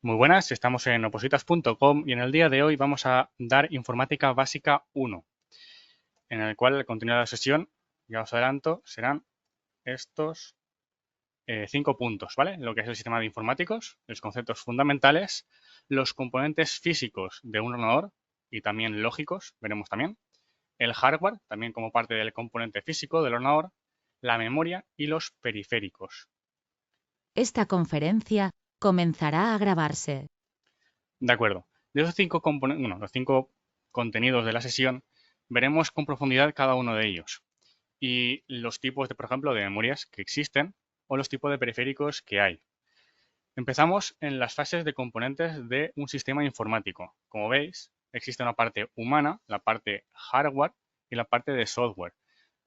Muy buenas, estamos en opositas.com y en el día de hoy vamos a dar Informática Básica 1, en el cual el contenido de la sesión, ya os adelanto, serán estos 5 puntos, ¿vale? Lo que es el sistema de informáticos, los conceptos fundamentales, los componentes físicos de un ordenador y también lógicos, veremos también, el hardware, también como parte del componente físico del ordenador, la memoria y los periféricos. Esta conferencia comenzará a grabarse. De acuerdo. De esos los 5 contenidos de la sesión, veremos con profundidad cada uno de ellos y los tipos de, por ejemplo, de memorias que existen o los tipos de periféricos que hay. Empezamos en las fases de componentes de un sistema informático. Como veis, existe una parte humana, la parte hardware y la parte de software.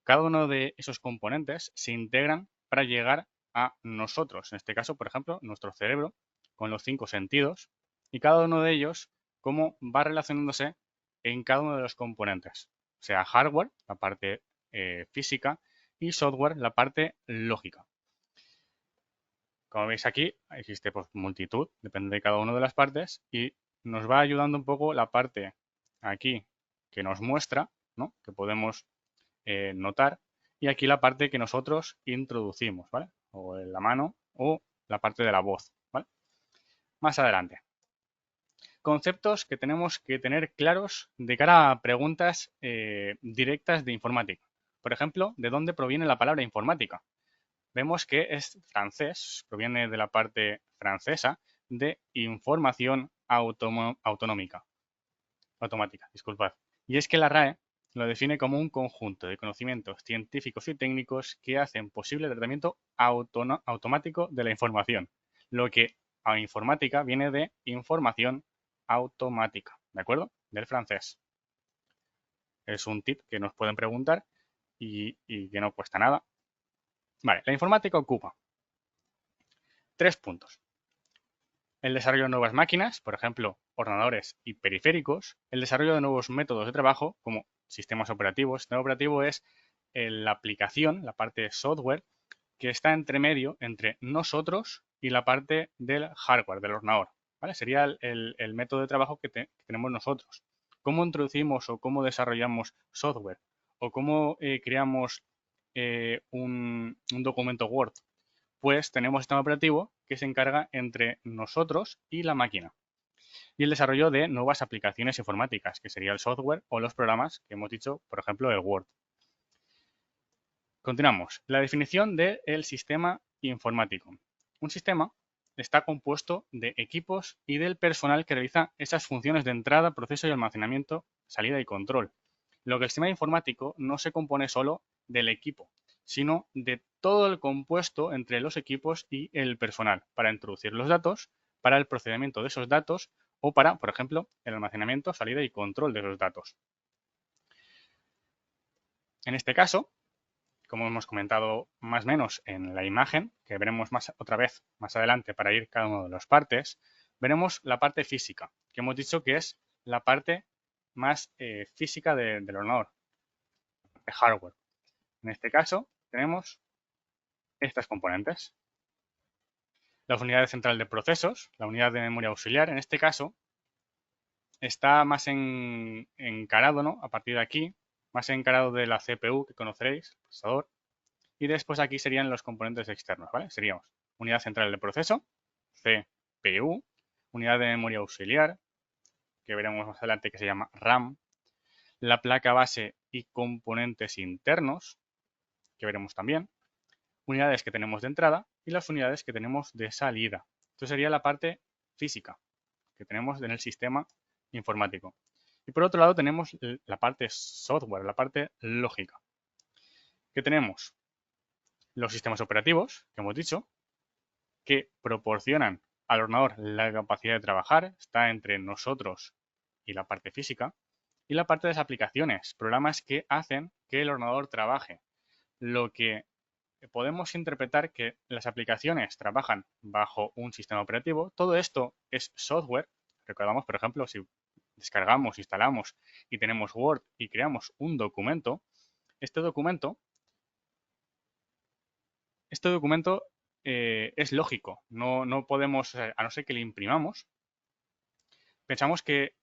Cada uno de esos componentes se integran para llegar a nosotros, en este caso, por ejemplo, nuestro cerebro, con los 5 sentidos, y cada uno de ellos, cómo va relacionándose en cada uno de los componentes, sea hardware, la parte física, y software, la parte lógica. Como veis aquí, existe pues, multitud, depende de cada una de las partes, y nos va ayudando un poco la parte aquí que nos muestra, ¿no? Que podemos notar, y aquí la parte que nosotros introducimos, ¿vale? O en la mano o la parte de la voz, ¿vale? Más adelante. Conceptos que tenemos que tener claros de cara a preguntas directas de informática. Por ejemplo, ¿de dónde proviene la palabra informática? Vemos que es francés, proviene de la parte francesa de información autonómica, automática, disculpad. Y es que la RAE lo define como un conjunto de conocimientos científicos y técnicos que hacen posible el tratamiento automático de la información, lo que a informática viene de información automática, ¿de acuerdo? Del francés. Es un tip que nos pueden preguntar y que no cuesta nada. Vale, la informática ocupa 3 puntos. El desarrollo de nuevas máquinas, por ejemplo, ordenadores y periféricos, el desarrollo de nuevos métodos de trabajo, como sistemas operativos. El sistema operativo es la aplicación, la parte de software, que está entre medio entre nosotros y la parte del hardware, del ordenador. ¿Vale? Sería el método de trabajo que tenemos nosotros. ¿Cómo introducimos o cómo desarrollamos software? ¿O cómo creamos un documento Word? Pues tenemos un sistema operativo que se encarga entre nosotros y la máquina. Y el desarrollo de nuevas aplicaciones informáticas, que sería el software o los programas que hemos dicho, por ejemplo, el Word. Continuamos. La definición del sistema informático. Un sistema está compuesto de equipos y del personal que realiza esas funciones de entrada, proceso y almacenamiento, salida y control. Lo que el sistema informático no se compone solo del equipo, sino de todo el compuesto entre los equipos y el personal para introducir los datos, para el procedimiento de esos datos o para, por ejemplo, el almacenamiento, salida y control de esos datos. En este caso, como hemos comentado más o menos en la imagen, que veremos más otra vez más adelante para ir cada una de las partes, veremos la parte física, que hemos dicho que es la parte más física del ordenador, de hardware. En este caso, tenemos estas componentes. La unidad central de procesos, la unidad de memoria auxiliar, en este caso, está más encarado, ¿no? A partir de aquí, más encarado de la CPU que conoceréis, procesador, y después aquí serían los componentes externos, ¿vale? Seríamos unidad central de proceso, CPU, unidad de memoria auxiliar, que veremos más adelante que se llama RAM, la placa base y componentes internos, que veremos también, unidades que tenemos de entrada y las unidades que tenemos de salida. Esto sería la parte física que tenemos en el sistema informático. Y por otro lado tenemos la parte software, la parte lógica. ¿Qué tenemos? Los sistemas operativos, que hemos dicho, que proporcionan al ordenador la capacidad de trabajar, está entre nosotros y la parte física, y la parte de las aplicaciones, programas que hacen que el ordenador trabaje. Lo que podemos interpretar que las aplicaciones trabajan bajo un sistema operativo. Todo esto es software. Recordamos, por ejemplo, si descargamos, instalamos y tenemos Word y creamos un documento, este documento es lógico. No podemos, o sea, a no ser que le imprimamos, pensamos que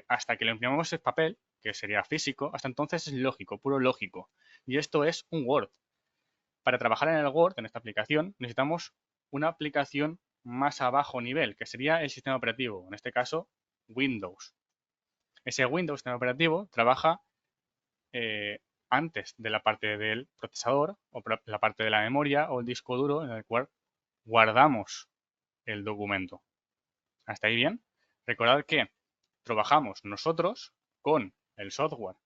hasta que lo imprimamos en papel, que sería físico, hasta entonces es lógico, puro lógico. Y esto es un Word. Para trabajar en el Word, en esta aplicación, necesitamos una aplicación más a bajo nivel, que sería el sistema operativo, en este caso Windows. Ese Windows sistema operativo trabaja eh, antes de la parte del procesador o la parte de la memoria o el disco duro en el cual guardamos el documento. ¿Hasta ahí bien? Recordad que trabajamos nosotros con el software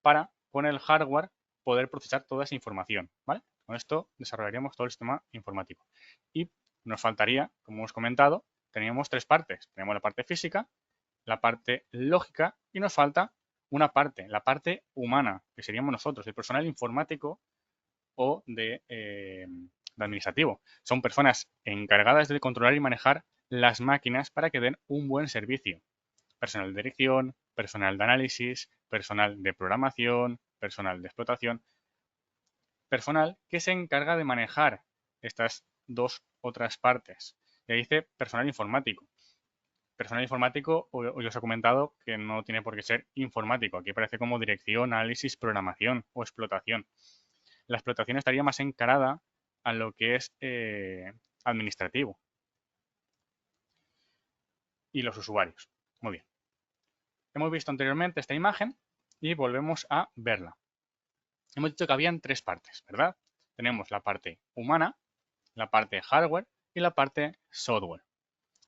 para, con el hardware, poder procesar toda esa información, ¿vale? Con esto desarrollaríamos todo el sistema informático. Y nos faltaría, como hemos comentado, teníamos tres partes. Tenemos la parte física, la parte lógica y nos falta una parte, la parte humana, que seríamos nosotros, el personal informático o de administrativo. Son personas encargadas de controlar y manejar las máquinas para que den un buen servicio. Personal de dirección, personal de análisis, personal de programación, personal de explotación, personal que se encarga de manejar estas dos otras partes. Y ahí dice personal informático. Personal informático, hoy os he comentado que no tiene por qué ser informático. Aquí aparece como dirección, análisis, programación o explotación. La explotación estaría más encarada a lo que es administrativo y los usuarios. Muy bien. Hemos visto anteriormente esta imagen y volvemos a verla. Hemos dicho que habían tres partes, ¿verdad? Tenemos la parte humana, la parte hardware y la parte software.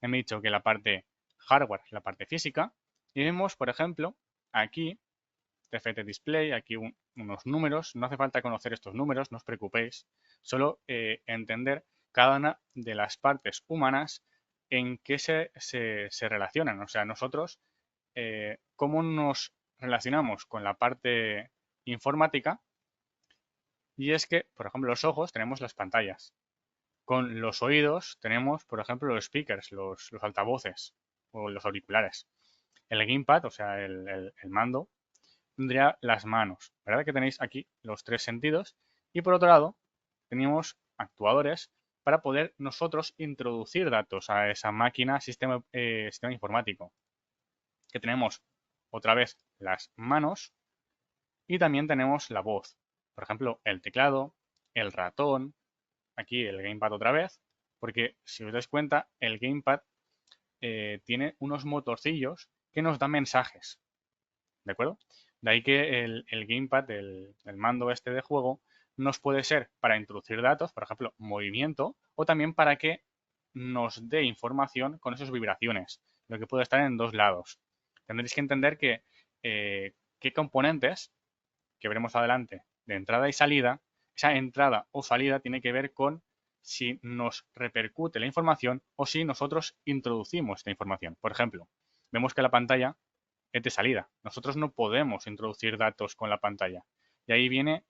Hemos dicho que la parte hardware es la parte física y vemos, por ejemplo, aquí TFT Display, aquí unos números. No hace falta conocer estos números, no os preocupéis. Solo entender cada una de las partes humanas en qué se relacionan. O sea, nosotros, cómo nos relacionamos con la parte informática. Y es que, por ejemplo, los ojos tenemos las pantallas. Con los oídos tenemos, por ejemplo, los speakers, los altavoces o los auriculares. El gamepad, o sea, el mando, tendría las manos. ¿Verdad que tenéis aquí los tres sentidos? Y por otro lado, tenemos actuadores para poder nosotros introducir datos a esa máquina, sistema informático. Que tenemos otra vez las manos y también tenemos la voz. Por ejemplo, el teclado, el ratón, aquí el gamepad otra vez, porque si os dais cuenta, el gamepad tiene unos motorcillos que nos dan mensajes. ¿De acuerdo? De ahí que el gamepad, el mando este de juego, nos puede ser para introducir datos, por ejemplo, movimiento, o también para que nos dé información con esas vibraciones, lo que puede estar en dos lados. Tendréis que entender que qué componentes, que veremos adelante, de entrada y salida, esa entrada o salida tiene que ver con si nos repercute la información o si nosotros introducimos esta información. Por ejemplo, vemos que la pantalla es de salida. Nosotros no podemos introducir datos con la pantalla. Y ahí viene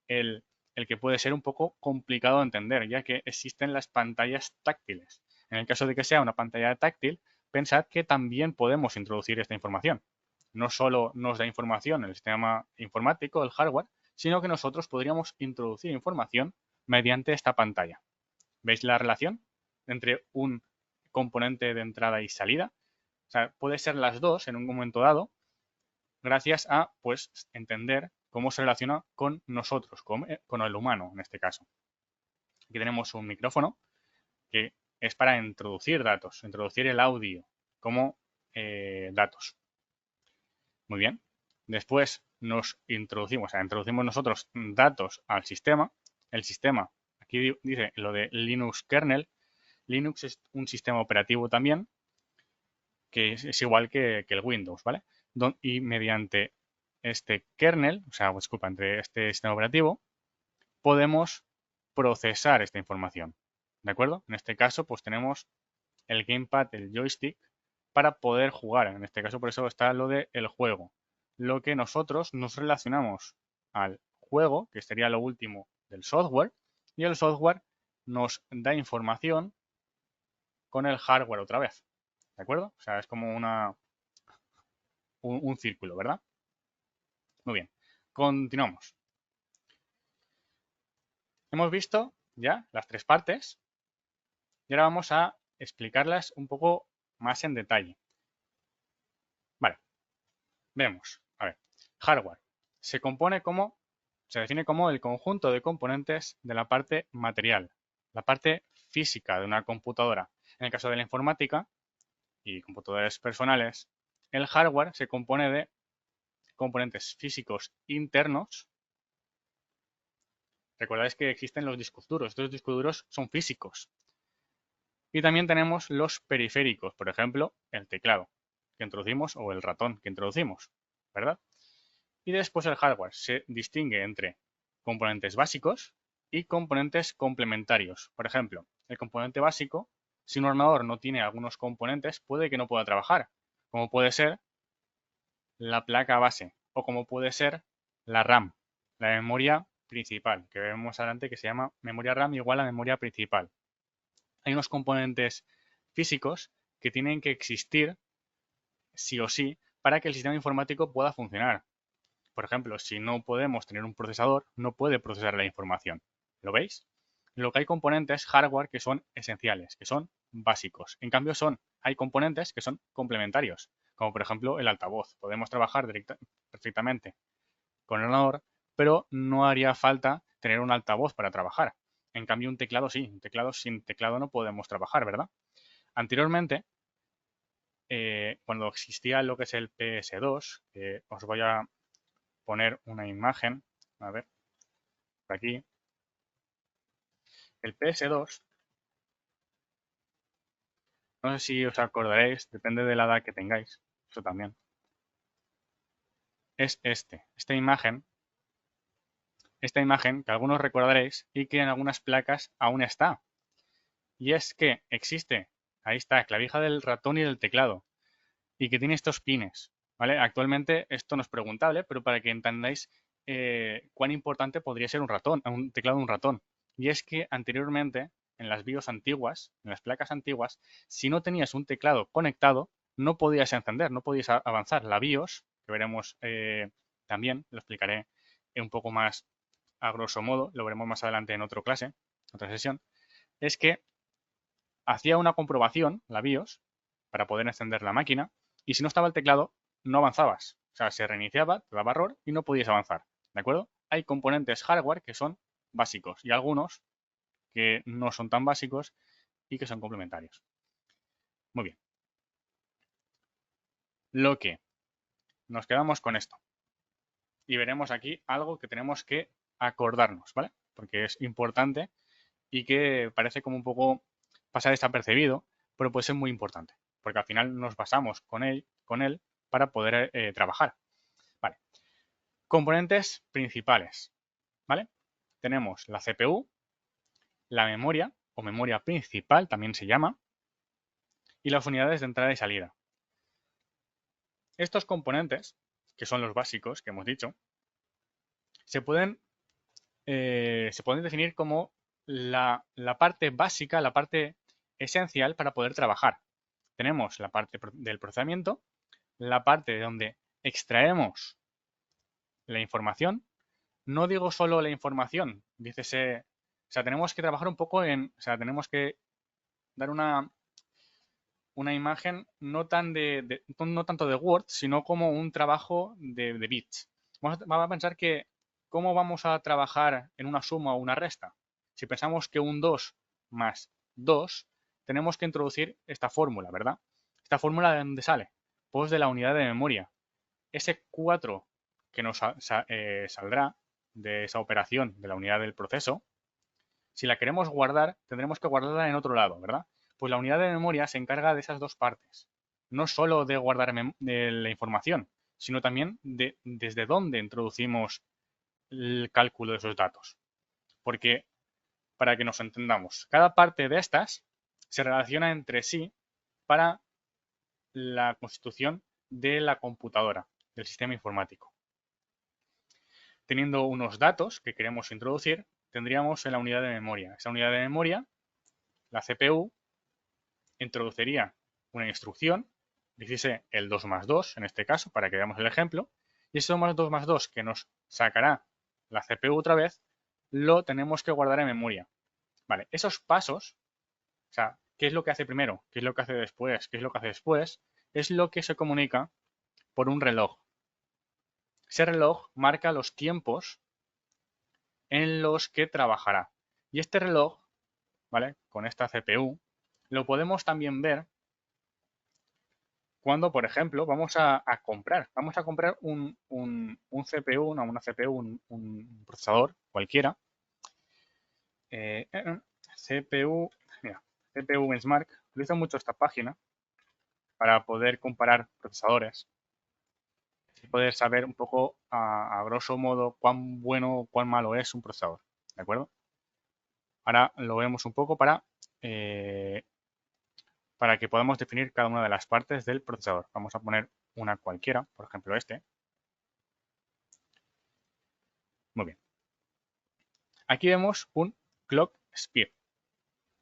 el que puede ser un poco complicado de entender, ya que existen las pantallas táctiles. En el caso de que sea una pantalla táctil, pensad que también podemos introducir esta información. No solo nos da información el sistema informático, el hardware, sino que nosotros podríamos introducir información mediante esta pantalla. ¿Veis la relación entre un componente de entrada y salida? O sea, puede ser las dos en un momento dado, gracias a pues entender cómo se relaciona con nosotros, con el humano en este caso. Aquí tenemos un micrófono que es para introducir datos, introducir el audio como datos. Muy bien. Después nos introducimos, o sea, introducimos nosotros datos al sistema. El sistema, aquí dice lo de Linux kernel. Linux es un sistema operativo también, que es igual que el Windows, ¿vale? Y mediante este kernel, o sea, disculpa, entre este sistema operativo, podemos procesar esta información. ¿De acuerdo? En este caso, pues tenemos el gamepad, el joystick, para poder jugar. En este caso, por eso está lo de el juego. Lo que nosotros nos relacionamos al juego, que sería lo último del software, y el software nos da información con el hardware otra vez. ¿De acuerdo? O sea, es como un círculo, ¿verdad? Muy bien. Continuamos. Hemos visto ya las tres partes Y ahora vamos a explicarlas un poco más en detalle. Vale, vemos. A ver, hardware. Se define como el conjunto de componentes de la parte material, la parte física de una computadora. En el caso de la informática y computadores personales, el hardware se compone de componentes físicos internos. Recordáis que existen los discos duros. Estos discos duros son físicos. Y también tenemos los periféricos, por ejemplo, el teclado que introducimos o el ratón que introducimos, ¿verdad? Y después el hardware se distingue entre componentes básicos y componentes complementarios. Por ejemplo, el componente básico, si un ordenador no tiene algunos componentes, puede que no pueda trabajar, como puede ser la placa base o como puede ser la RAM, la memoria principal, que vemos adelante que se llama memoria RAM igual a memoria principal. Hay unos componentes físicos que tienen que existir sí o sí para que el sistema informático pueda funcionar. Por ejemplo, si no podemos tener un procesador, no puede procesar la información. ¿Lo veis? Lo que hay componentes hardware que son esenciales, que son básicos. En cambio, hay componentes que son complementarios, como por ejemplo el altavoz. Podemos trabajar perfectamente con el ordenador, pero no haría falta tener un altavoz para trabajar. En cambio, un teclado sí. Un teclado sin teclado no podemos trabajar, ¿verdad? Anteriormente, cuando existía lo que es el PS2, os voy a poner una imagen, a ver, por aquí. El PS2, no sé si os acordaréis, depende de la edad que tengáis, eso también, es esta imagen que algunos recordaréis y que en algunas placas aún está. Y es que existe, ahí está, clavija del ratón y del teclado, y que tiene estos pines, ¿vale? Actualmente esto no es preguntable, pero para que entendáis cuán importante podría ser un teclado de un ratón. Y es que anteriormente, en las BIOS antiguas, en las placas antiguas, si no tenías un teclado conectado, no podías encender, no podías avanzar. La BIOS, que veremos también, lo explicaré un poco más a grosso modo, lo veremos más adelante en otra clase, otra sesión, es que hacía una comprobación, la BIOS, para poder encender la máquina, y si no estaba el teclado, no avanzabas. O sea, se reiniciaba, te daba error y no podías avanzar. ¿De acuerdo? Hay componentes hardware que son básicos y algunos que no son tan básicos y que son complementarios. Muy bien. Lo que nos quedamos con esto. Y veremos aquí algo que tenemos que acordarnos, ¿vale? Porque es importante y que parece como un poco pasar desapercibido, pero puede ser muy importante, porque al final nos basamos con él para poder trabajar. Vale. Componentes principales, ¿vale? Tenemos la CPU, la memoria, o memoria principal también se llama, y las unidades de entrada y salida. Estos componentes, que son los básicos que hemos dicho, se pueden definir como la parte básica, la parte esencial para poder trabajar. Tenemos la parte del procesamiento, la parte donde extraemos la información. No digo solo la información, dícese, o sea, tenemos que trabajar un poco o sea, tenemos que dar una imagen no tanto de Word, sino como un trabajo de bits. Vamos a pensar que cómo vamos a trabajar en una suma o una resta. Si pensamos que un 2 más 2, tenemos que introducir esta fórmula, ¿verdad? ¿Esta fórmula de dónde sale? Pues de la unidad de memoria. Ese 4 que nos saldrá de esa operación de la unidad del proceso, si la queremos guardar, tendremos que guardarla en otro lado, ¿verdad? Pues la unidad de memoria se encarga de esas dos partes. No solo de guardar la información, sino también de desde dónde introducimos el cálculo de esos datos. Porque, para que nos entendamos, cada parte de estas se relaciona entre sí para la constitución de la computadora, del sistema informático. Teniendo unos datos que queremos introducir, tendríamos en la unidad de memoria. Esa unidad de memoria, la CPU, introduciría una instrucción, dijese el 2 más 2 en este caso, para que veamos el ejemplo, y ese 2 más 2 que nos sacará la CPU otra vez, lo tenemos que guardar en memoria. Vale, esos pasos O sea, ¿qué es lo que hace primero? ¿Qué es lo que hace después? ¿Qué es lo que hace después? Es lo que se comunica por un reloj. Ese reloj marca los tiempos en los que trabajará. Y este reloj, ¿vale? Con esta CPU, lo podemos también ver cuando, por ejemplo, vamos a comprar. Vamos a comprar un CPU, no, una CPU, un procesador cualquiera. CPU, mira, CPU Benchmark. Utilizo mucho esta página para poder comparar procesadores y poder saber un poco a grosso modo cuán bueno o cuán malo es un procesador. ¿De acuerdo? Ahora lo vemos un poco para que podamos definir cada una de las partes del procesador. Vamos a poner una cualquiera, por ejemplo este. Muy bien. Aquí vemos un clock speed.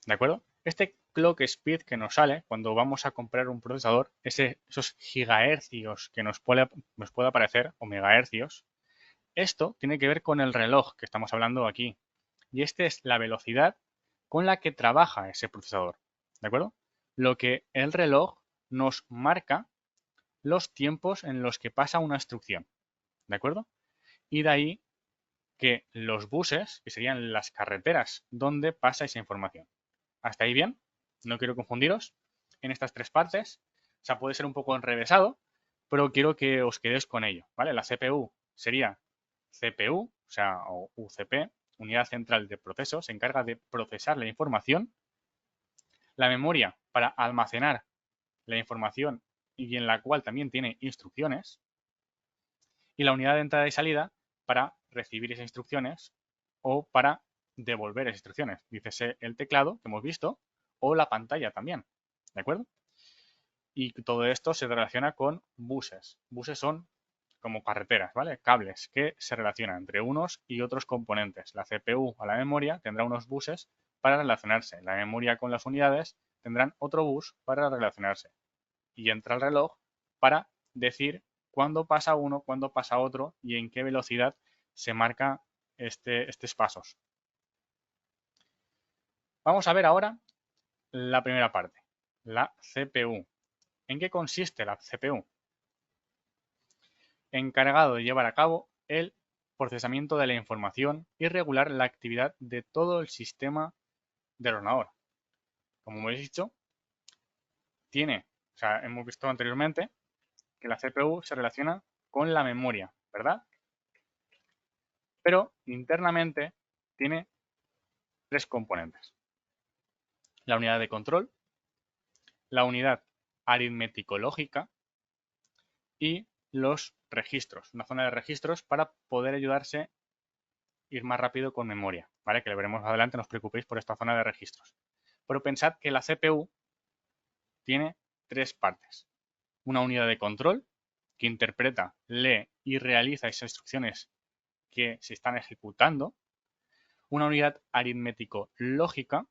¿De acuerdo? Este clock speed que nos sale cuando vamos a comprar un procesador, esos gigahercios que nos puede aparecer, o megahercios, esto tiene que ver con el reloj que estamos hablando aquí. Y esta es la velocidad con la que trabaja ese procesador. ¿De acuerdo? Lo que el reloj nos marca los tiempos en los que pasa una instrucción. ¿De acuerdo? Y de ahí que los buses, que serían las carreteras donde pasa esa información. ¿Hasta ahí bien? No quiero confundiros en estas tres partes. O sea, puede ser un poco enrevesado, pero quiero que os quedéis con ello, ¿vale? La CPU sería CPU, o sea, o UCP, Unidad Central de Proceso, se encarga de procesar la información. La memoria para almacenar la información y en la cual también tiene instrucciones. Y la unidad de entrada y salida para recibir esas instrucciones o para devolver esas instrucciones. Dícese el teclado que hemos visto o la pantalla también. ¿De acuerdo? Y todo esto se relaciona con buses. Buses son como carreteras, ¿vale? Cables que se relacionan entre unos y otros componentes. La CPU a la memoria tendrá unos buses para relacionarse. La memoria con las unidades tendrán otro bus para relacionarse. Y entra el reloj para decir cuándo pasa uno, cuándo pasa otro y en qué velocidad se marca estos pasos. Vamos a ver ahora la primera parte, la CPU. ¿En qué consiste la CPU? Encargado de llevar a cabo el procesamiento de la información y regular la actividad de todo el sistema del ordenador. Como hemos dicho, hemos visto anteriormente que la CPU se relaciona con la memoria, ¿verdad? Pero internamente tiene tres componentes. La unidad de control, la unidad aritmético-lógica y los registros. Una zona de registros para poder ayudarse a ir más rápido con memoria, ¿vale? Que lo veremos más adelante, no os preocupéis por esta zona de registros. Pero pensad que la CPU tiene tres partes. Una unidad de control que interpreta, lee y realiza esas instrucciones que se están ejecutando. Una unidad aritmético-lógica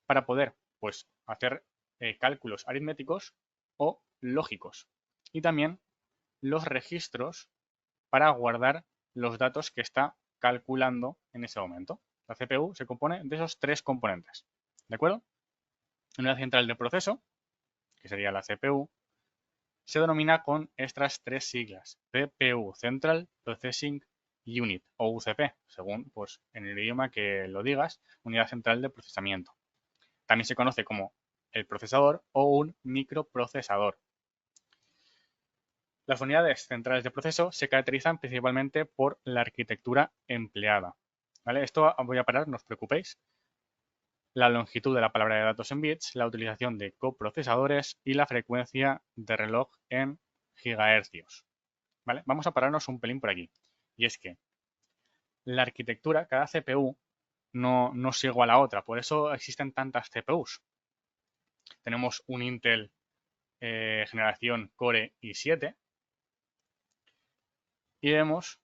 para poder pues, hacer cálculos aritméticos o lógicos. Y también los registros para guardar los datos que está calculando en ese momento. La CPU se compone de esos tres componentes. ¿De acuerdo? Unidad central de proceso, que sería la CPU, se denomina con estas tres siglas. CPU, Central Processing Unit, o UCP, según pues, en el idioma que lo digas, Unidad Central de Procesamiento. También se conoce como el procesador o un microprocesador. Las unidades centrales de proceso se caracterizan principalmente por la arquitectura empleada. ¿Vale? Esto voy a parar, no os preocupéis. La longitud de la palabra de datos en bits, la utilización de coprocesadores y la frecuencia de reloj en gigahercios. ¿Vale? Vamos a pararnos un pelín por aquí. Y es que la arquitectura, cada CPU no es igual a otra. Por eso existen tantas CPUs. Tenemos un Intel generación Core i7 y vemos,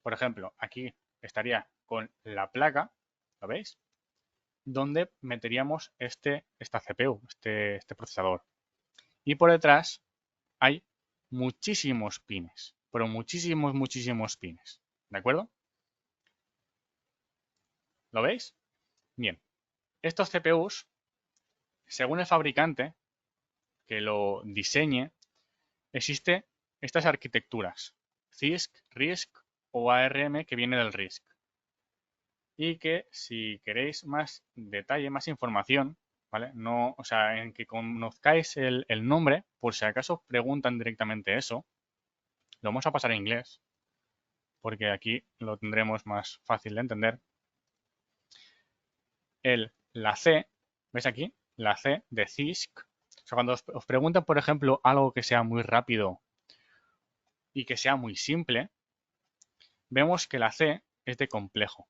por ejemplo, aquí estaría con la placa, ¿lo veis? Donde meteríamos esta CPU, este procesador. Y por detrás hay muchísimos pines, pero muchísimos pines, ¿de acuerdo? ¿Lo veis? Bien, estos CPUs según el fabricante que lo diseñe, existe estas arquitecturas, CISC, RISC o ARM, que viene del RISC. Y que si queréis más detalle, más información, ¿vale? No, o sea, en que conozcáis el nombre, por si acaso os preguntan directamente eso, lo vamos a pasar a inglés, porque aquí lo tendremos más fácil de entender. La C, ¿ves aquí? La C de CISC. O sea, cuando os preguntan, por ejemplo, algo que sea muy rápido y que sea muy simple, vemos que la C es de complejo,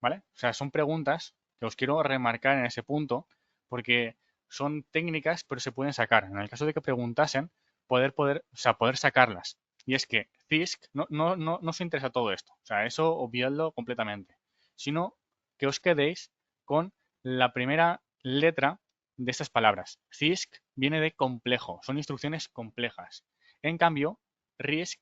¿vale? O sea, son preguntas que os quiero remarcar en ese punto porque son técnicas, pero se pueden sacar. En el caso de que preguntasen, poder sacarlas. Y es que CISC no os interesa todo esto. O sea, eso obviadlo completamente. Sino que os quedéis con la primera letra de estas palabras. CISC viene de complejo, son instrucciones complejas. En cambio, RISC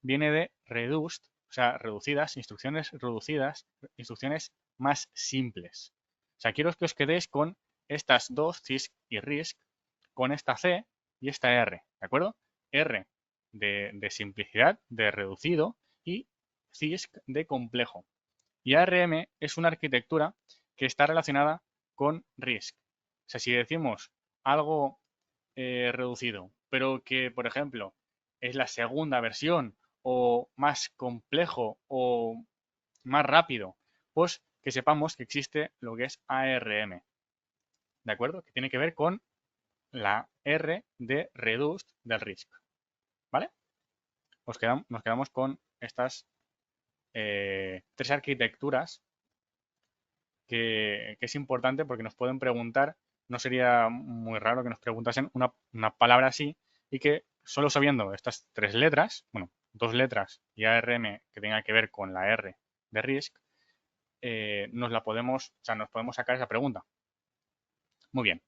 viene de reduced, o sea, reducidas, instrucciones reducidas, instrucciones más simples. O sea, quiero que os quedéis con estas dos, CISC y RISC, con esta C y esta R, ¿de acuerdo? R de simplicidad, de reducido, y CISC de complejo. Y ARM es una arquitectura que está relacionada con RISC. O sea, si decimos algo reducido, pero que, por ejemplo, es la segunda versión o más complejo o más rápido, pues que sepamos que existe lo que es ARM, ¿de acuerdo? Que tiene que ver con la R de Reduced del RISC, ¿vale? Nos quedamos con estas tres arquitecturas que es importante porque nos pueden preguntar, no sería muy raro que nos preguntasen una palabra así y que solo sabiendo estas tres letras, bueno, dos letras y ARM que tenga que ver con la R de RISC, nos podemos sacar esa pregunta. Muy bien.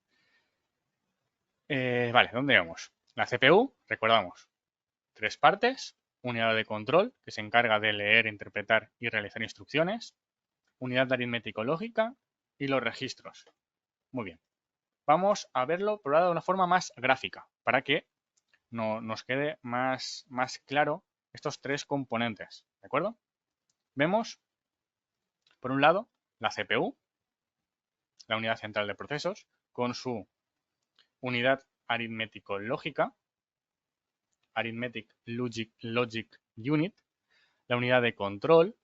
Vale, ¿dónde vamos? La CPU, recordamos, tres partes: unidad de control, que se encarga de leer, interpretar y realizar instrucciones; unidad de aritmético lógica y los registros. Muy bien. Vamos a verlo por ahora de una forma más gráfica, para que nos quede más claro estos tres componentes, ¿de acuerdo? Vemos, por un lado, la CPU, la unidad central de procesos, con su unidad aritmético-lógica, Arithmetic Logic Unit, la unidad de control,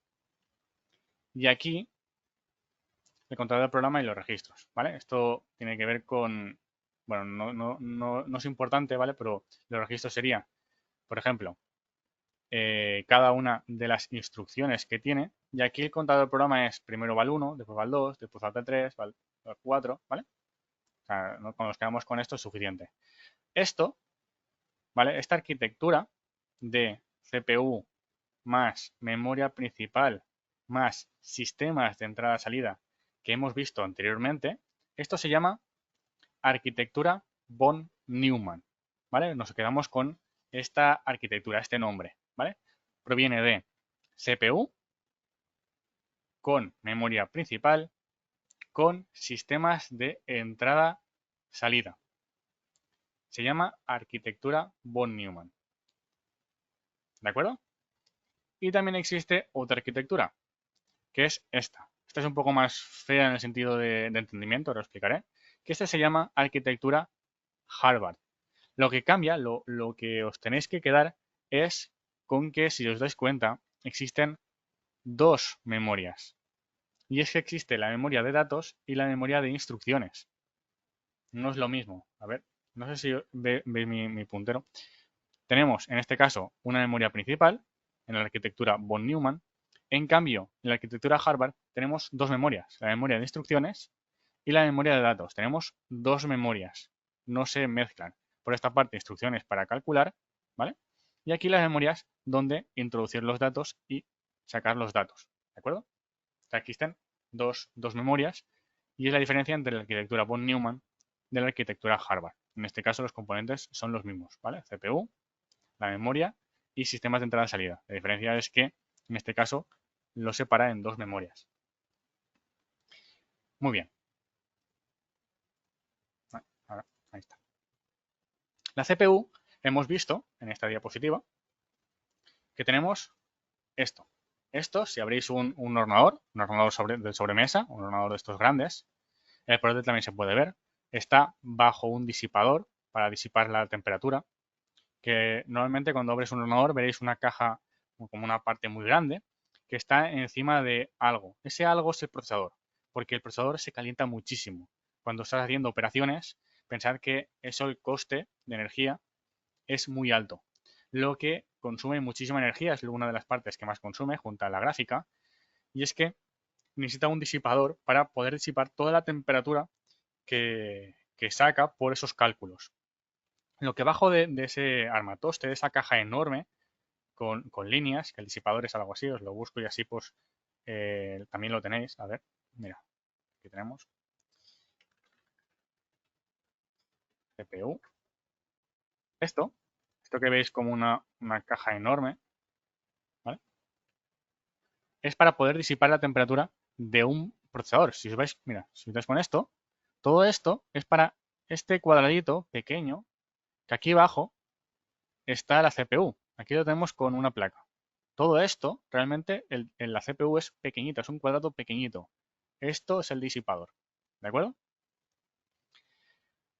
y aquí el control del programa y los registros, ¿vale? Esto tiene que ver con, bueno, no es importante, ¿vale? Pero los registros serían, por ejemplo, cada una de las instrucciones que tiene, y aquí el contador del programa es primero val 1, después val 2, después val 3, val 4, ¿vale? O sea, cuando nos quedamos con esto es suficiente. Esto, ¿vale? Esta arquitectura de CPU más memoria principal más sistemas de entrada-salida que hemos visto anteriormente, esto se llama arquitectura von Neumann, ¿vale? Nos quedamos con esta arquitectura, este nombre, ¿vale? Proviene de CPU con memoria principal con sistemas de entrada-salida. Se llama arquitectura von Neumann, ¿de acuerdo? Y también existe otra arquitectura, que es esta. Esta es un poco más fea en el sentido de entendimiento, ahora os explicaré. Que esta se llama arquitectura Harvard. Lo que cambia, lo que os tenéis que quedar es con que, si os dais cuenta, existen dos memorias. Y es que existe la memoria de datos y la memoria de instrucciones. No es lo mismo. A ver, no sé si veis mi puntero. Tenemos, en este caso, una memoria principal en la arquitectura von Neumann. En cambio, en la arquitectura Harvard tenemos dos memorias, la memoria de instrucciones y la memoria de datos. Tenemos dos memorias, no se mezclan. Por esta parte, instrucciones para calcular, ¿vale? Y aquí las memorias donde introducir los datos y sacar los datos, ¿de acuerdo? O sea, existen dos memorias y es la diferencia entre la arquitectura von Neumann de la arquitectura Harvard. En este caso, los componentes son los mismos, ¿vale? CPU, la memoria y sistemas de entrada y salida. La diferencia es que, en este caso, lo separa en dos memorias. Muy bien. Ahí está. La CPU, hemos visto en esta diapositiva que tenemos esto. Esto, si abrís un ordenador de sobremesa, un ordenador de estos grandes, el procesador también se puede ver. Está bajo un disipador para disipar la temperatura, que normalmente cuando abres un ordenador veréis una caja como una parte muy grande que está encima de algo. Ese algo es el procesador, porque el procesador se calienta muchísimo. Cuando estás haciendo operaciones, pensad que eso, el coste de energía es muy alto. Lo que consume muchísima energía, es una de las partes que más consume junto a la gráfica, y es que necesita un disipador para poder disipar toda la temperatura que saca por esos cálculos. Lo que bajo de ese armatoste, de esa caja enorme con líneas, que el disipador es algo así, os lo busco y así pues también lo tenéis. A ver, mira, aquí tenemos CPU. Esto que veis como una caja enorme, ¿vale? Es para poder disipar la temperatura de un procesador. Si os vais, mira, si os dais con esto, todo esto es para este cuadradito pequeño que aquí abajo está la CPU. Aquí lo tenemos con una placa. Todo esto, realmente, la CPU es pequeñita, es un cuadrado pequeñito. Esto es el disipador. ¿De acuerdo?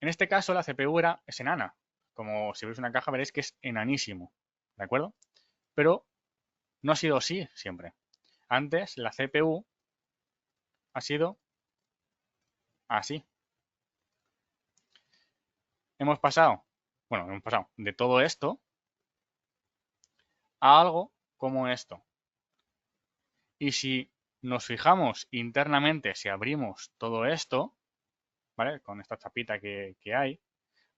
En este caso, la CPU es enana. Como si veis una caja, veréis que es enanísimo. ¿De acuerdo? Pero no ha sido así siempre. Antes, la CPU ha sido así. Hemos pasado de todo esto a algo como esto. Y si nos fijamos internamente, si abrimos todo esto, ¿vale? Con esta chapita que hay,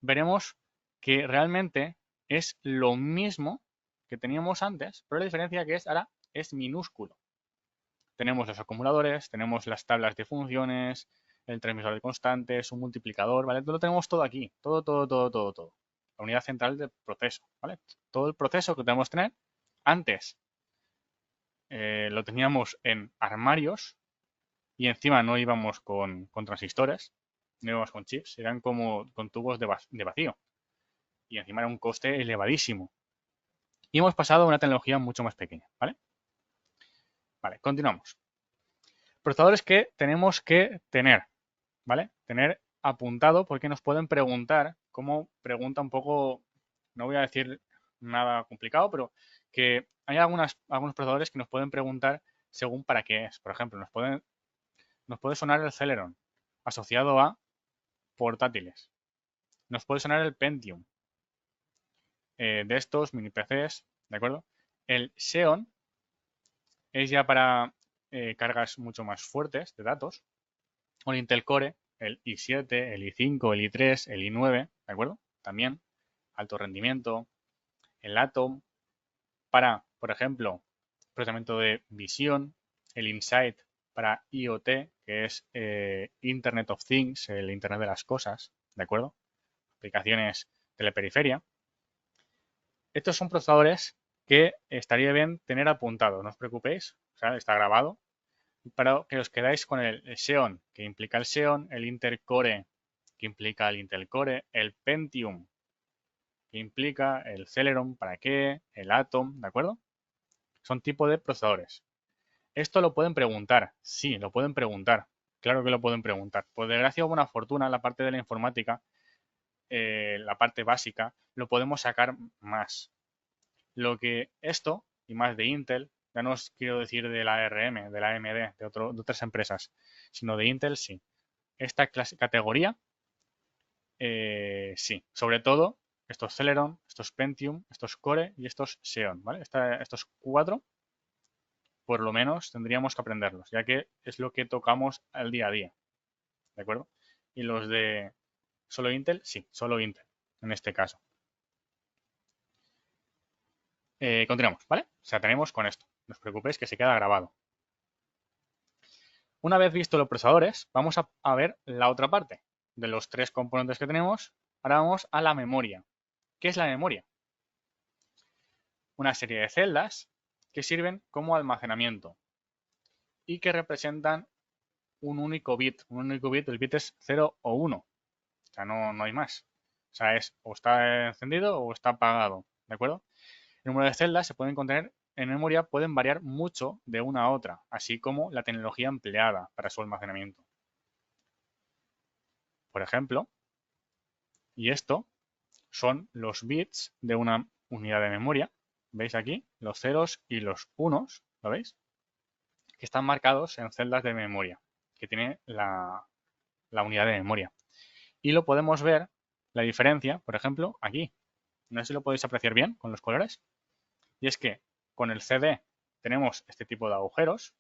veremos que realmente es lo mismo que teníamos antes, pero la diferencia que es ahora es minúsculo. Tenemos los acumuladores, tenemos las tablas de funciones, el transmisor de constantes, un multiplicador, ¿vale? Lo tenemos todo aquí, todo. La unidad central del proceso, ¿vale? Todo el proceso que tenemos que tener. Antes lo teníamos en armarios y encima no íbamos con transistores, no íbamos con chips, eran como con tubos de vacío. Y encima era un coste elevadísimo. Y hemos pasado a una tecnología mucho más pequeña, ¿vale? Vale, continuamos. Procesadores que tenemos que tener, ¿vale? Tener apuntado porque nos pueden preguntar, como pregunta un poco, no voy a decir nada complicado, pero que hay algunos procesadores que nos pueden preguntar según para qué es. Por ejemplo, nos puede sonar el Celeron asociado a portátiles. Nos puede sonar el Pentium de estos mini PCs, ¿de acuerdo? El Xeon es ya para cargas mucho más fuertes de datos. O el Intel Core, el i7, el i5, el i3, el i9, ¿de acuerdo? También alto rendimiento. El Atom para, por ejemplo, procesamiento de visión. El Insight para IoT, que es Internet of Things, el Internet de las cosas, ¿de acuerdo? Aplicaciones de la periferia. Estos son procesadores que estaría bien tener apuntado, no os preocupéis, o sea, está grabado, para que os quedáis con el Xeon, que implica el Xeon, el Intel Core, que implica el Intel Core, el Pentium, que implica el Celeron, ¿para qué? El Atom, ¿de acuerdo? Son tipo de procesadores. Esto lo pueden preguntar, sí, lo pueden preguntar, claro que lo pueden preguntar. Por desgracia o buena fortuna, la parte de la informática, la parte básica, lo podemos sacar más. Lo que esto, y más de Intel, ya no os quiero decir de la ARM, de la AMD, de otras empresas, sino de Intel, sí. Esta categoría, sí. Sobre todo estos Celeron, estos Pentium, estos Core y estos Xeon, ¿vale? Estos cuatro, por lo menos, tendríamos que aprenderlos, ya que es lo que tocamos al día a día, ¿de acuerdo? Y los de solo Intel, sí, solo Intel, en este caso. Continuamos, ¿vale? O sea, tenemos con esto. No os preocupéis que se queda grabado. Una vez visto los procesadores, vamos a ver la otra parte. De los tres componentes que tenemos, ahora vamos a la memoria. ¿Qué es la memoria? Una serie de celdas que sirven como almacenamiento y que representan un único bit. Un único bit, el bit es 0 o 1. sea, no hay más. O sea, es o está encendido o está apagado, ¿de acuerdo? El número de celdas se pueden contener en memoria pueden variar mucho de una a otra, así como la tecnología empleada para su almacenamiento. Por ejemplo, y esto son los bits de una unidad de memoria. ¿Veis aquí? Los ceros y los unos, ¿lo veis? Que están marcados en celdas de memoria, que tiene la unidad de memoria. Y lo podemos ver, la diferencia, por ejemplo, aquí. No sé si lo podéis apreciar bien con los colores. Y es que con el CD tenemos este tipo de agujeros,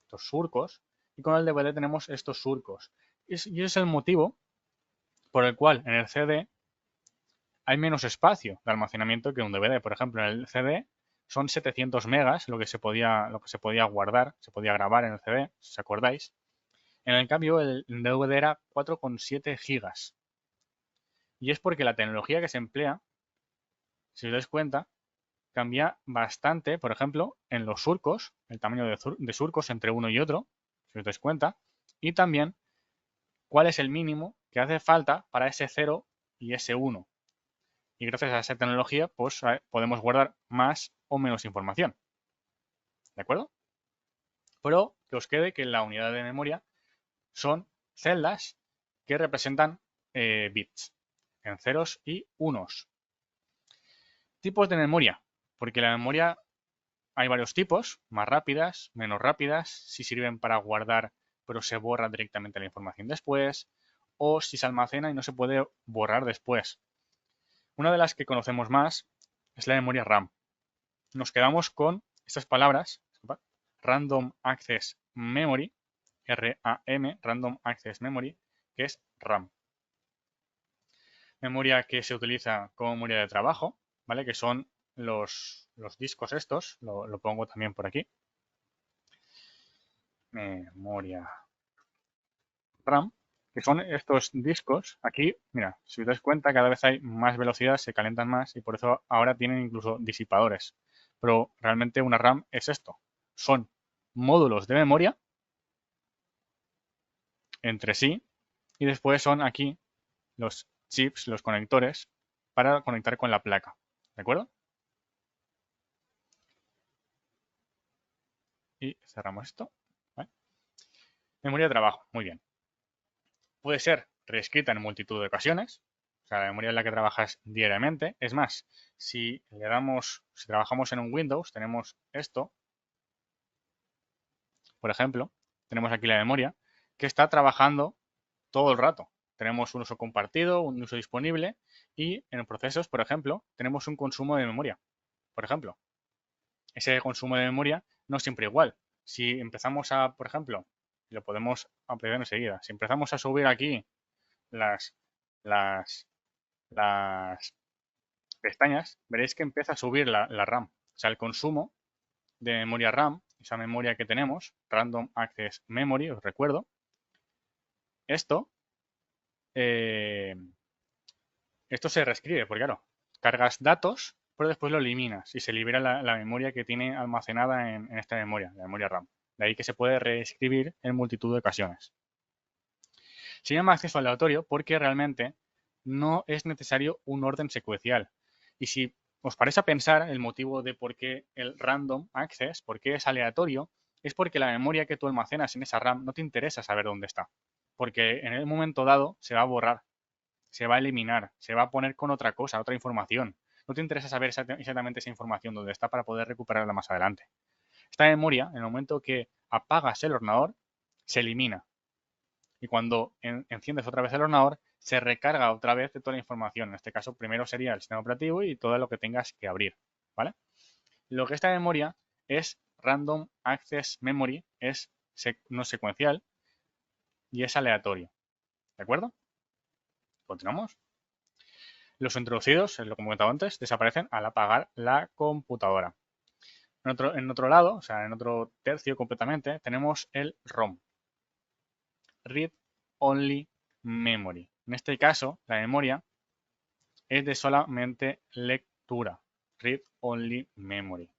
estos surcos, y con el DVD tenemos estos surcos. Y ese es el motivo por el cual en el CD hay menos espacio de almacenamiento que un DVD. Por ejemplo, en el CD son 700 megas lo que se podía guardar, se podía grabar en el CD, si os acordáis. En el cambio, el DVD era 4,7 gigas. Y es porque la tecnología que se emplea, si os dais cuenta, cambia bastante, por ejemplo, en los surcos, el tamaño de surcos entre uno y otro, si os dais cuenta, y también cuál es el mínimo que hace falta para ese 0 y ese 1. Y gracias a esa tecnología, pues podemos guardar más o menos información. ¿De acuerdo? Pero que os quede que la unidad de memoria son celdas que representan bits en ceros y unos. Tipos de memoria, porque la memoria hay varios tipos, más rápidas, menos rápidas, si sirven para guardar pero se borra directamente la información después, o si se almacena y no se puede borrar después. Una de las que conocemos más es la memoria RAM. Nos quedamos con estas palabras, Random Access Memory, RAM, Random Access Memory, que es RAM. Memoria que se utiliza como memoria de trabajo, ¿vale? Que son los discos estos, lo pongo también por aquí. Memoria RAM, que son estos discos. Aquí, mira, si os dais cuenta, cada vez hay más velocidad, se calientan más y por eso ahora tienen incluso disipadores. Pero realmente una RAM es esto. Son módulos de memoria entre sí y después son aquí los chips, los conectores para conectar con la placa. ¿De acuerdo? Y cerramos esto. ¿Vale? Memoria de trabajo, muy bien. Puede ser reescrita en multitud de ocasiones, o sea, la memoria en la que trabajas diariamente. Es más, si trabajamos en un Windows, tenemos esto, por ejemplo, tenemos aquí la memoria, que está trabajando todo el rato. Tenemos un uso compartido, un uso disponible y en procesos, por ejemplo, tenemos un consumo de memoria. Por ejemplo, ese consumo de memoria no es siempre igual. Si empezamos a, por ejemplo, lo podemos aprender enseguida, si empezamos a subir aquí las, las, las pestañas, veréis que empieza a subir la RAM. O sea, el consumo de memoria RAM, esa memoria que tenemos, Random Access Memory, os recuerdo, esto, eh, esto se reescribe, porque claro, cargas datos, pero después lo eliminas y se libera la memoria que tiene almacenada en esta memoria, la memoria RAM. De ahí que se puede reescribir en multitud de ocasiones. Se llama acceso aleatorio porque realmente no es necesario un orden secuencial. Y si os parece a pensar el motivo de por qué el random access, por qué es aleatorio, es porque la memoria que tú almacenas en esa RAM no te interesa saber dónde está. Porque en el momento dado se va a borrar, se va a eliminar, se va a poner con otra cosa, otra información. No te interesa saber exactamente esa información dónde está para poder recuperarla más adelante. Esta memoria, en el momento que apagas el ordenador, se elimina. Y cuando enciendes otra vez el ordenador, se recarga otra vez de toda la información. En este caso, primero sería el sistema operativo y todo lo que tengas que abrir, ¿vale? Lo que esta memoria es Random Access Memory, es no secuencial y es aleatorio, ¿de acuerdo? Continuamos. Los introducidos, lo que he comentado antes, desaparecen al apagar la computadora. En otro lado, o sea, en otro tercio completamente, tenemos el ROM, Read Only Memory. En este caso, la memoria es de solamente lectura, Read Only Memory.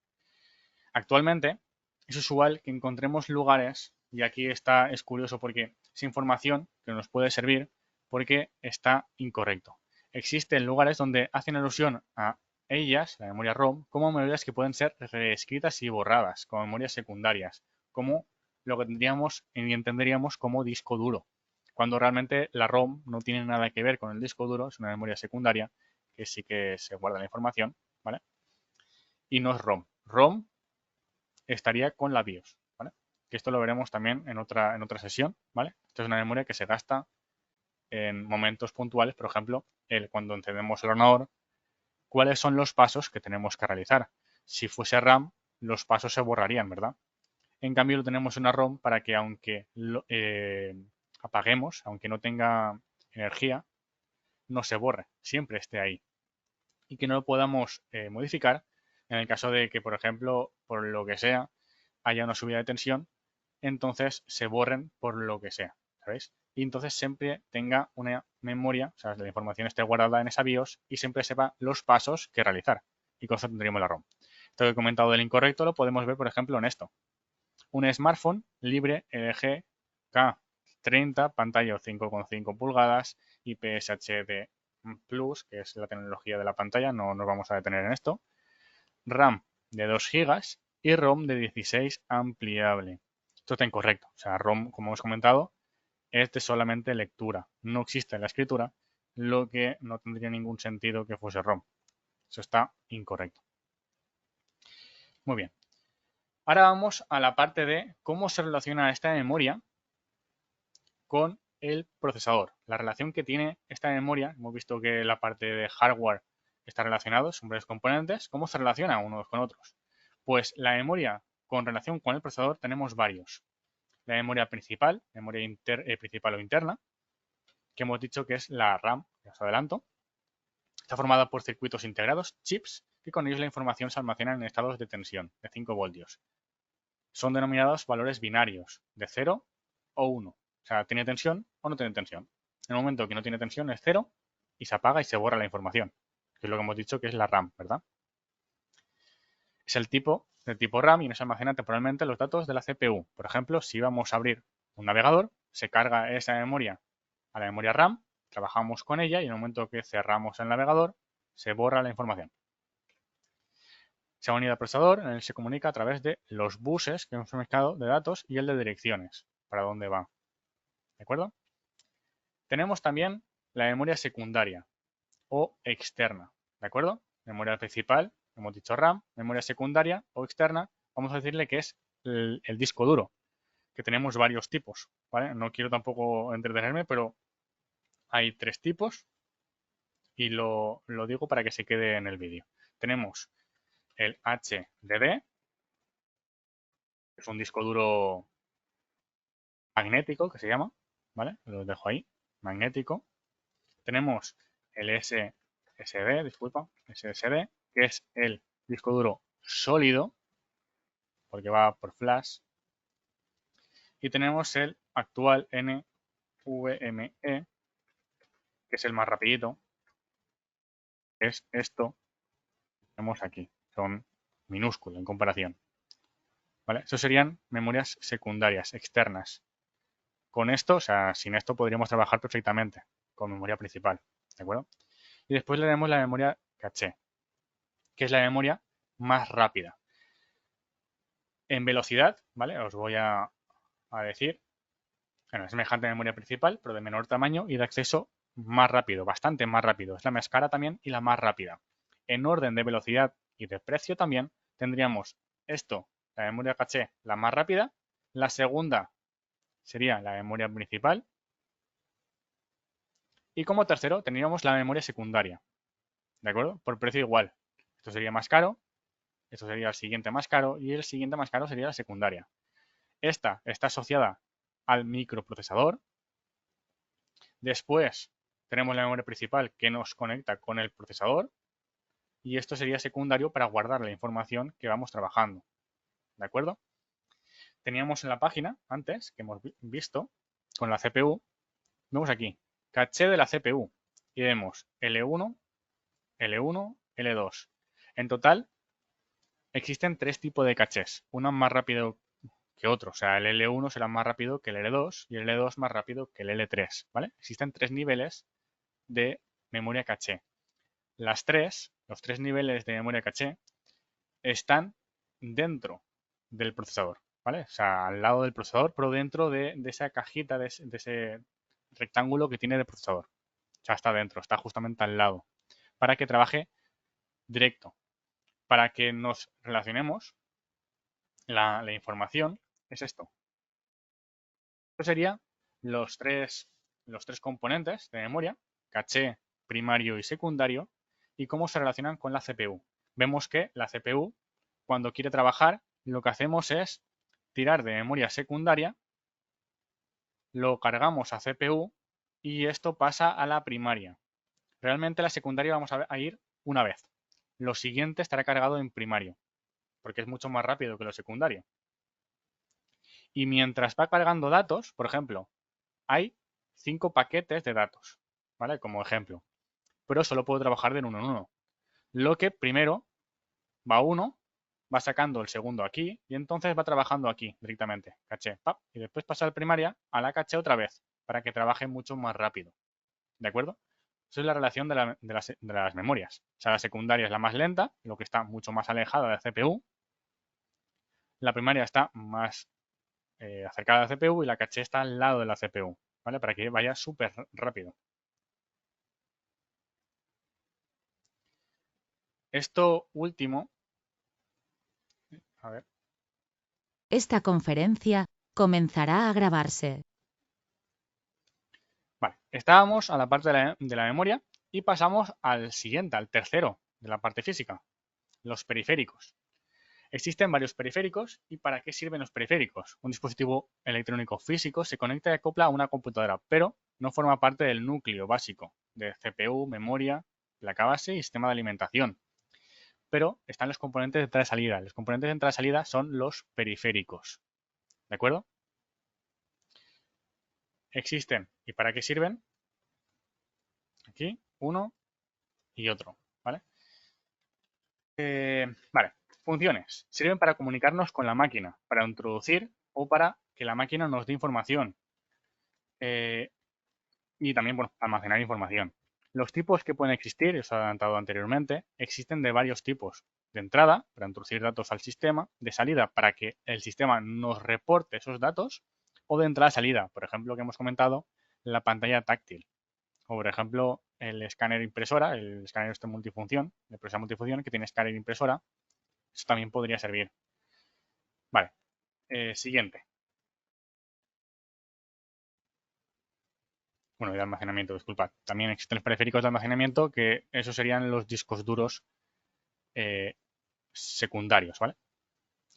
Actualmente es usual que encontremos lugares, y aquí es curioso porque es información que nos puede servir porque está incorrecto. Existen lugares donde hacen alusión a ellas, la memoria ROM, como memorias que pueden ser reescritas y borradas, como memorias secundarias, como lo que tendríamos y entenderíamos como disco duro, cuando realmente la ROM no tiene nada que ver con el disco duro, es una memoria secundaria que sí que se guarda la información, ¿vale? Y no es ROM. ROM estaría con la BIOS, ¿vale? Que esto lo veremos también en otra sesión, ¿vale? Esto es una memoria que se gasta en momentos puntuales, por ejemplo, cuando encendemos el ordenador, cuáles son los pasos que tenemos que realizar. Si fuese RAM, los pasos se borrarían, ¿verdad? En cambio, lo tenemos en una ROM para que aunque apaguemos, aunque no tenga energía, no se borre, siempre esté ahí. Y que no lo podamos modificar en el caso de que, por ejemplo, por lo que sea, haya una subida de tensión, entonces se borren por lo que sea, ¿sabéis? Y entonces siempre tenga una memoria, o sea, la información esté guardada en esa BIOS y siempre sepa los pasos que realizar. Y con eso tendríamos la ROM. Esto que he comentado del incorrecto lo podemos ver, por ejemplo, en esto. Un smartphone libre LG K30, pantalla 5,5 pulgadas, IPS HD Plus, que es la tecnología de la pantalla, no nos vamos a detener en esto. RAM de 2 GB y ROM de 16 ampliable. Esto está incorrecto. O sea, ROM, como hemos comentado, es de solamente lectura. No existe la escritura, lo que no tendría ningún sentido que fuese ROM. Eso está incorrecto. Muy bien. Ahora vamos a la parte de cómo se relaciona esta memoria con el procesador. La relación que tiene esta memoria, hemos visto que la parte de hardware está relacionado, son varios componentes. ¿Cómo se relaciona unos con otros? Pues la memoria con relación con el procesador tenemos varios. La memoria principal, principal o interna, que hemos dicho que es la RAM, ya os adelanto. Está formada por circuitos integrados, chips, que con ellos la información se almacena en estados de tensión de 5 voltios. Son denominados valores binarios, de 0 o 1. O sea, tiene tensión o no tiene tensión. En el momento que no tiene tensión es 0 y se apaga y se borra la información, que es lo que hemos dicho que es la RAM, ¿verdad? Es el tipo RAM y nos almacena temporalmente los datos de la CPU. Por ejemplo, si vamos a abrir un navegador, se carga esa memoria a la memoria RAM, trabajamos con ella y en el momento que cerramos el navegador, se borra la información. Se ha unido al procesador, en él se comunica a través de los buses que hemos mezclado de datos y el de direcciones, para dónde va. ¿De acuerdo? Tenemos también la memoria secundaria o externa. ¿De acuerdo? Memoria principal, hemos dicho RAM, memoria secundaria o externa, vamos a decirle que es el disco duro, que tenemos varios tipos, ¿vale? No quiero tampoco entretenerme, pero hay 3 tipos y lo digo para que se quede en el vídeo. Tenemos el HDD, que es un disco duro magnético, que se llama, ¿vale? Lo dejo ahí, magnético. Tenemos el SSD, que es el disco duro sólido, porque va por flash. Y tenemos el actual NVMe, que es el más rapidito, que es esto que tenemos aquí. Son minúsculos en comparación. ¿Vale? Estos serían memorias secundarias, externas. Con esto, o sea, sin esto podríamos trabajar perfectamente con memoria principal. ¿De acuerdo? Y después le damos la memoria caché, que es la memoria más rápida. En velocidad, ¿vale? Os voy a decir, bueno, es semejante a la memoria principal, pero de menor tamaño y de acceso más rápido, bastante más rápido. Es la más cara también y la más rápida. En orden de velocidad y de precio también tendríamos esto, la memoria caché, la más rápida. La segunda sería la memoria principal. Y como tercero tendríamos la memoria secundaria. ¿De acuerdo? Por precio igual. Esto sería más caro, esto sería el siguiente más caro y el siguiente más caro sería la secundaria. Esta está asociada al microprocesador. Después tenemos la memoria principal que nos conecta con el procesador y esto sería secundario para guardar la información que vamos trabajando. ¿De acuerdo? Teníamos en la página antes que hemos visto con la CPU, vemos aquí, caché de la CPU y vemos L1, L1, L2. En total existen 3 tipos de cachés. Uno más rápido que otro. O sea, el L1 será más rápido que el L2 y el L2 más rápido que el L3, ¿vale? Existen 3 niveles de memoria caché. Los tres niveles de memoria caché están dentro del procesador, ¿vale? O sea, al lado del procesador, pero dentro de esa cajita, de ese rectángulo que tiene de procesador. O sea, está dentro, está justamente al lado, para que trabaje directo. Para que nos relacionemos, la información es esto. Esto sería los tres componentes de memoria, caché, primario y secundario, y cómo se relacionan con la CPU. Vemos que la CPU, cuando quiere trabajar, lo que hacemos es tirar de memoria secundaria, lo cargamos a CPU y esto pasa a la primaria. Realmente la secundaria vamos a ir una vez. Lo siguiente estará cargado en primario, porque es mucho más rápido que lo secundario. Y mientras va cargando datos, por ejemplo, hay 5 paquetes de datos, ¿vale? Como ejemplo. Pero solo puedo trabajar de uno en uno. Lo que primero va uno, va sacando el segundo aquí y entonces va trabajando aquí directamente, caché, ¡pap! Y después pasa al primaria a la caché otra vez para que trabaje mucho más rápido. ¿De acuerdo? Esa es la relación de las memorias. O sea, la secundaria es la más lenta, lo que está mucho más alejada de la CPU. La primaria está más acercada a la CPU y la caché está al lado de la CPU, ¿vale? Para que vaya súper rápido. Esto último, a ver, Esta conferencia comenzará a grabarse. vale, estábamos a la parte de la memoria y pasamos al siguiente, al tercero de la parte física, los periféricos. Existen varios periféricos y ¿para qué sirven los periféricos? Un dispositivo electrónico físico se conecta y acopla a una computadora, pero no forma parte del núcleo básico de CPU, memoria, placa base y sistema de alimentación. Pero están los componentes de entrada-salida. Los componentes de entrada-salida son los periféricos. ¿De acuerdo? Existen. ¿Y para qué sirven? Aquí, uno y otro. ¿Vale? Vale. Funciones. Sirven para comunicarnos con la máquina, para introducir o para que la máquina nos dé información. Y también, bueno, almacenar información. Los tipos que pueden existir, os he adelantado anteriormente, existen de varios tipos. De entrada, para introducir datos al sistema, de salida, para que el sistema nos reporte esos datos, o de entrada-salida, por ejemplo, que hemos comentado, la pantalla táctil. O, por ejemplo, el escáner impresora, el escáner este multifunción, de empresa multifunción, que tiene escáner impresora, eso también podría servir. Vale, siguiente. Bueno, de almacenamiento, disculpad. También existen los periféricos de almacenamiento, que esos serían los discos duros eh, secundarios, ¿vale?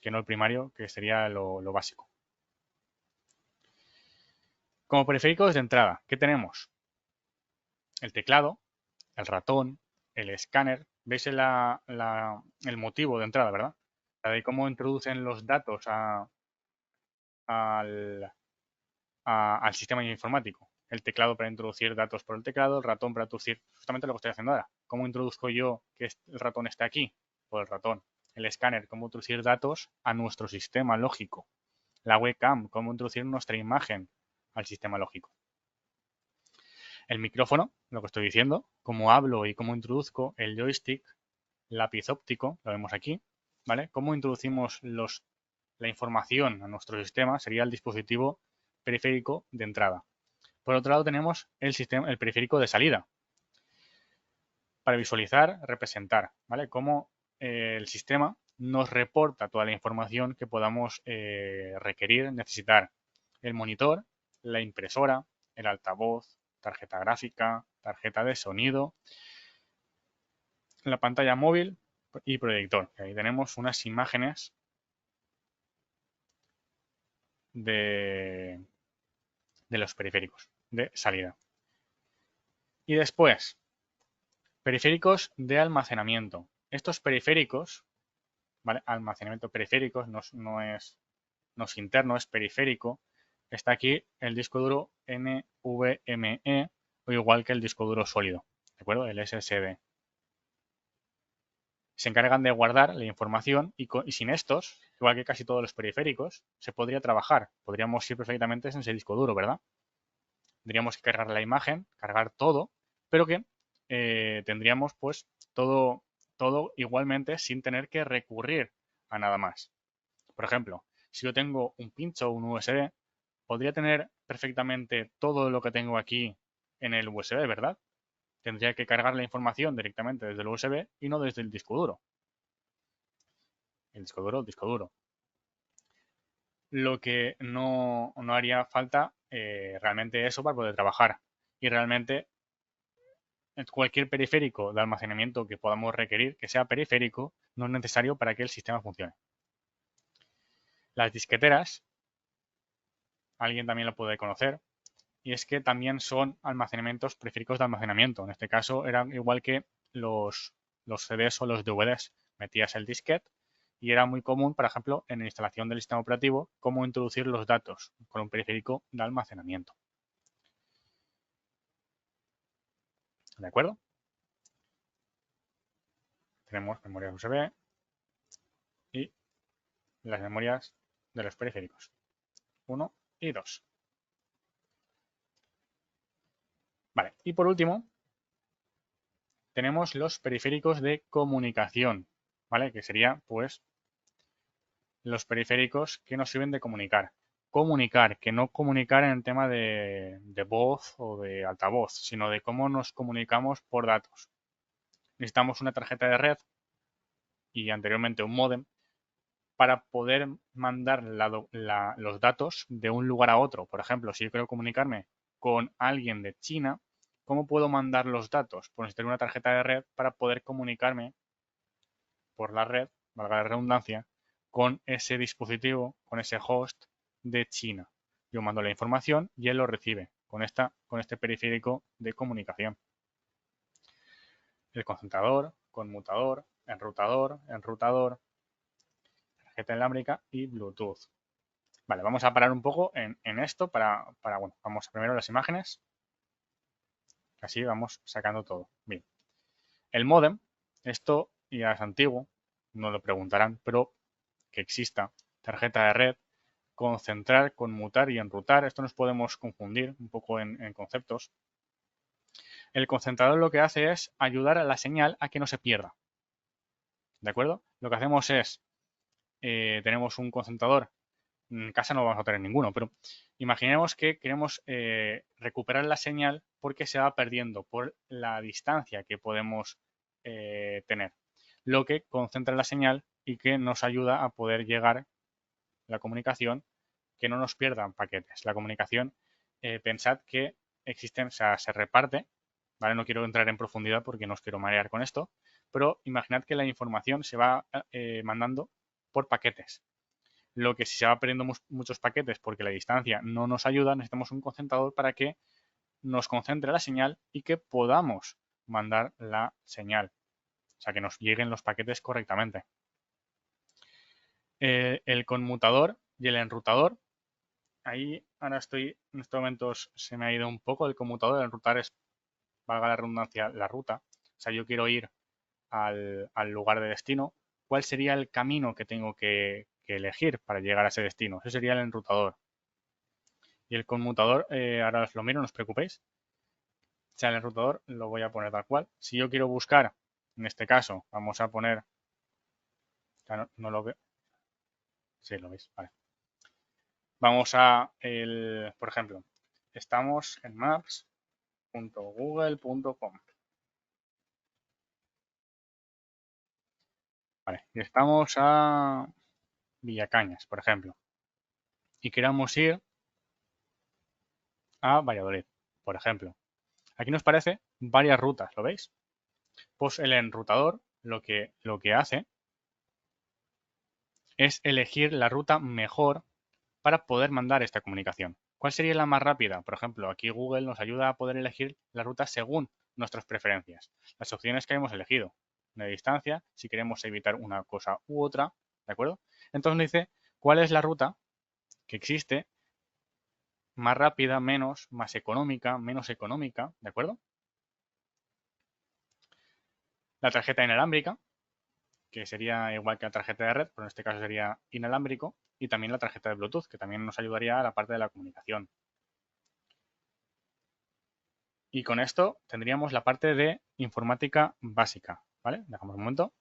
Que no el primario, que sería lo básico. Como periféricos de entrada, ¿qué tenemos? El teclado, el ratón, el escáner. ¿Veis el motivo de entrada, verdad? De cómo introducen los datos al, al sistema informático. El teclado para introducir datos por el teclado, el ratón para introducir justamente lo que estoy haciendo ahora. ¿Cómo introduzco yo que el ratón esté aquí? Por el ratón. El escáner, cómo introducir datos a nuestro sistema lógico. La webcam, cómo introducir nuestra imagen al sistema lógico. El micrófono, lo que estoy diciendo, cómo hablo y cómo introduzco el joystick, lápiz óptico, lo vemos aquí, ¿vale? Cómo introducimos la información a nuestro sistema sería el dispositivo periférico de entrada. Por otro lado tenemos el periférico de salida. Para visualizar, representar, ¿vale? Cómo el sistema nos reporta toda la información que podamos requerir, necesitar. El monitor, la impresora, el altavoz, tarjeta gráfica, tarjeta de sonido, la pantalla móvil y proyector. Ahí tenemos unas imágenes de los periféricos de salida. Y después, periféricos de almacenamiento. Estos periféricos, ¿vale? Almacenamiento periférico no es interno, es periférico. Está aquí el disco duro NVMe, o igual que el disco duro sólido, ¿de acuerdo? El SSD. Se encargan de guardar la información y sin estos igual que casi todos los periféricos, se podría trabajar. Podríamos ir perfectamente en ese disco duro, ¿verdad? Tendríamos que cargar la imagen, cargar todo, pero que tendríamos pues todo igualmente sin tener que recurrir a nada más. Por ejemplo, si yo tengo un pincho o un USB, podría tener perfectamente todo lo que tengo aquí en el USB, ¿verdad? Tendría que cargar la información directamente desde el USB y no desde el disco duro. El disco duro. Lo que no haría falta realmente eso para poder trabajar. Y realmente cualquier periférico de almacenamiento que podamos requerir, que sea periférico, no es necesario para que el sistema funcione. Las disqueteras, alguien también lo puede conocer, y es que también son almacenamientos periféricos de almacenamiento. En este caso eran igual que los CDs o los DVDs. Metías el disquete y era muy común, por ejemplo, en la instalación del sistema operativo, cómo introducir los datos con un periférico de almacenamiento. ¿De acuerdo? Tenemos memorias USB y las memorias de los periféricos. 1 y 2. Vale, y por último, tenemos los periféricos de comunicación, ¿vale? Que sería, pues, los periféricos que nos sirven de comunicar. Comunicar, que no comunicar en el tema de voz o de altavoz, sino de cómo nos comunicamos por datos. Necesitamos una tarjeta de red y anteriormente un módem para poder mandar los datos de un lugar a otro. Por ejemplo, si yo quiero comunicarme con alguien de China, ¿cómo puedo mandar los datos? Pues necesitar una tarjeta de red para poder comunicarme por la red, valga la redundancia, con ese dispositivo, con ese host de China. Yo mando la información y él lo recibe con este periférico de comunicación. El concentrador, conmutador, enrutador, tarjeta inalámbrica y Bluetooth. Vale, vamos a parar un poco en esto bueno, vamos a primero las imágenes. Así vamos sacando todo. Bien. El módem, esto ya es antiguo, no lo preguntarán, pero que exista tarjeta de red, concentrar, conmutar y enrutar. Esto nos podemos confundir un poco en conceptos. El concentrador lo que hace es ayudar a la señal a que no se pierda. ¿De acuerdo? Lo que hacemos es, tenemos un concentrador, en casa no vamos a tener ninguno, pero imaginemos que queremos recuperar la señal porque se va perdiendo por la distancia que podemos tener. Lo que concentra la señal y que nos ayuda a poder llegar la comunicación, que no nos pierdan paquetes. La comunicación, pensad que existen, o sea, se reparte, ¿vale? No quiero entrar en profundidad porque no os quiero marear con esto, pero imaginad que la información se va mandando por paquetes. Lo que si se va perdiendo muchos paquetes porque la distancia no nos ayuda, necesitamos un concentrador para que nos concentre la señal y que podamos mandar la señal. O sea, que nos lleguen los paquetes correctamente. El conmutador y el enrutador. Ahí ahora estoy, en estos momentos se me ha ido un poco el conmutador. El enrutar es, valga la redundancia, la ruta. O sea, yo quiero ir al lugar de destino. ¿Cuál sería el camino que tengo que elegir para llegar a ese destino? Ese sería el enrutador. Y el conmutador, ahora os lo miro, no os preocupéis. O sea, el enrutador lo voy a poner tal cual. Si yo quiero buscar, en este caso, vamos a poner, no lo veo. Sí, lo veis, vale. Vamos por ejemplo, estamos en maps.google.com. Vale, y estamos a Villacañas, por ejemplo. Y queramos ir a Valladolid, por ejemplo. Aquí nos parece varias rutas, ¿lo veis? Pues el enrutador lo que hace es elegir la ruta mejor para poder mandar esta comunicación. ¿Cuál sería la más rápida? Por ejemplo, aquí Google nos ayuda a poder elegir la ruta según nuestras preferencias. Las opciones que hemos elegido. Una distancia, si queremos evitar una cosa u otra, ¿de acuerdo? Entonces nos dice cuál es la ruta que existe más rápida, más económica, menos económica, ¿de acuerdo? La tarjeta inalámbrica, que sería igual que la tarjeta de red, pero en este caso sería inalámbrico, y también la tarjeta de Bluetooth, que también nos ayudaría a la parte de la comunicación. Y con esto tendríamos la parte de informática básica, ¿vale? Dejamos un momento.